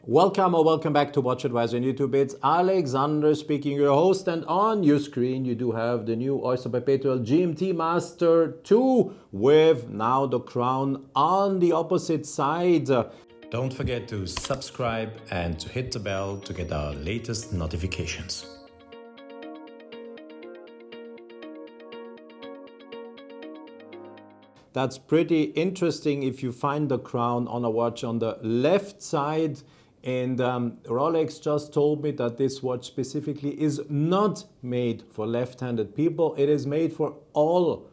Welcome or welcome back to WatchAdvisor on YouTube. It's Alexander speaking, your host, and on your screen you do have the new Oyster Perpetual GMT-Master II with now the crown on the opposite side. Don't forget to subscribe and to hit the bell to get our latest notifications. That's pretty interesting if you find the crown on a watch on the left side. And Rolex just told me that this watch specifically is not made for left-handed people. It is made for all,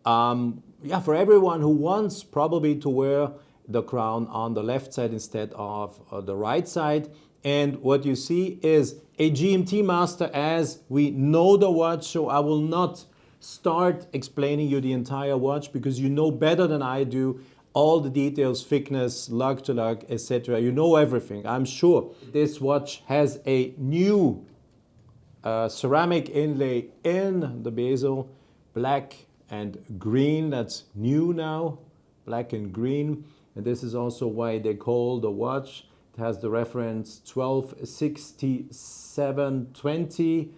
for everyone who wants probably to wear the crown on the left side instead of the right side. And what you see is a GMT Master as we know the watch, so I will not start explaining you the entire watch because you know better than I do all the details, thickness, lug to lug, etc. You know everything, I'm sure. This watch has a new ceramic inlay in the bezel, black and green. That's new now, black and green. And this is also why they call the watch. It has the reference 126720.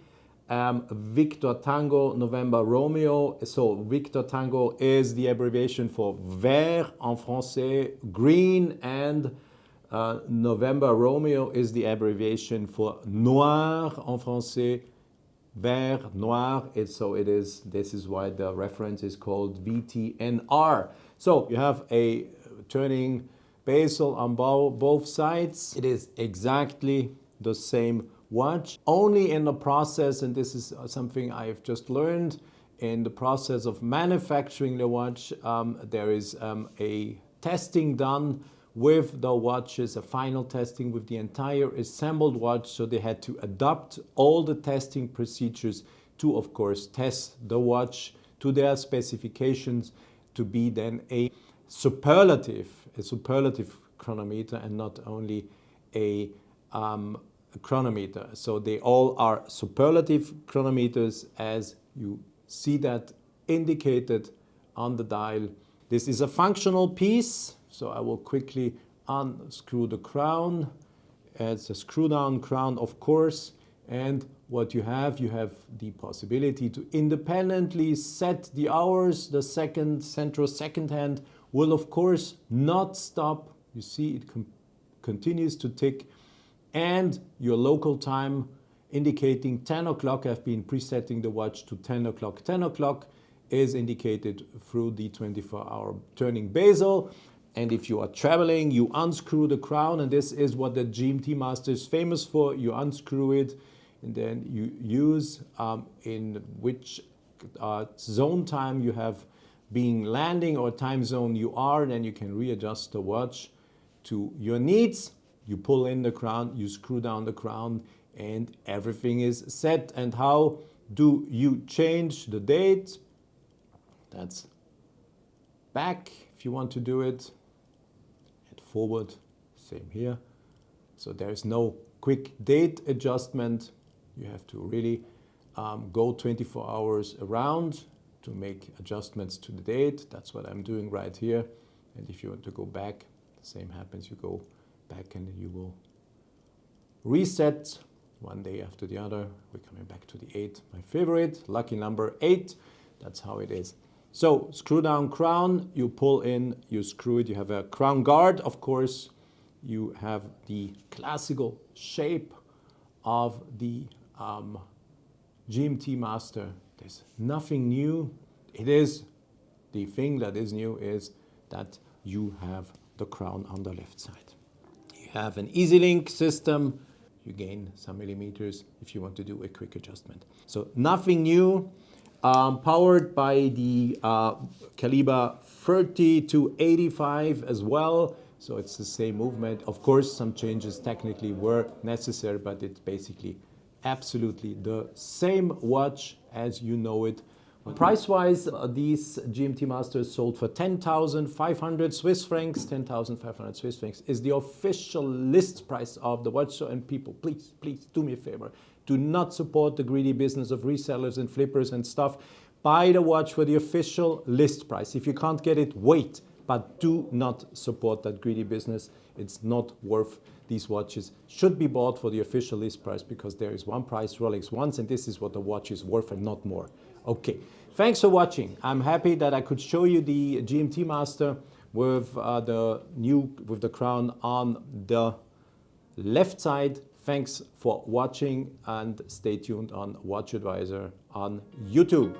Victor Tango November Romeo. So Victor Tango is the abbreviation for vert en français, green, and November Romeo is the abbreviation for noir en français, vert, noir. This is why the reference is called VTNR. So you have a turning bezel on both sides. It is exactly the same watch, only in the process, and this is something I've just learned, in the process of manufacturing the watch, there is a testing done with the watches, a final testing with the entire assembled watch, so they had to adapt all the testing procedures to, of course, test the watch to their specifications to be then a superlative chronometer and not only a chronometer. So they all are superlative chronometers as you see that indicated on the dial. This is a functional piece, so I will quickly unscrew the crown. It's a screw down crown, of course, and what you have the possibility to independently set the hours. The central second hand will of course not stop. You see it continues to tick. And your local time indicating 10 o'clock. I've been presetting the watch to 10 o'clock. 10 o'clock is indicated through the 24-hour turning bezel. And if you are traveling, you unscrew the crown, and this is what the GMT Master is famous for. You unscrew it, and then you use in which zone time you have being landing or time zone you are, and then you can readjust the watch to your needs. You pull in the crown, you screw down the crown, and everything is set. And how do you change the date? That's back if you want to do it, and forward, same here. So there's no quick date adjustment. You have to really go 24 hours around to make adjustments to the date. That's what I'm doing right here. And if you want to go back, the same happens. You go back and you will reset one day after the other. We're coming back to the 8, my favorite, lucky number 8. That's how it is. So screw down crown, you pull in, you screw it. You have a crown guard, of course. You have the classical shape of the GMT Master. There's nothing new. It is the thing that is new is that you have the crown on the left side. You have an easy link system. You gain some millimeters if you want to do a quick adjustment. So nothing new. Powered by the caliber 30 to 85 as well. So it's the same movement. Of course, some changes technically were necessary, but it's basically absolutely the same watch as you know it. Price-wise, these GMT Masters sold for 10,500 Swiss francs. 10,500 Swiss francs is the official list price of the watch. So, and people, please do me a favor. Do not support the greedy business of resellers and flippers and stuff. Buy the watch for the official list price. If you can't get it, wait. but do not support that greedy business. It's not worth. These watches should be bought for the official list price, because there is one price Rolex wants, and this is what the watch is worth and not more. Okay, thanks for watching. I'm happy that I could show you the GMT Master with the crown on the left side. Thanks for watching, and stay tuned on WatchAdvisor on YouTube.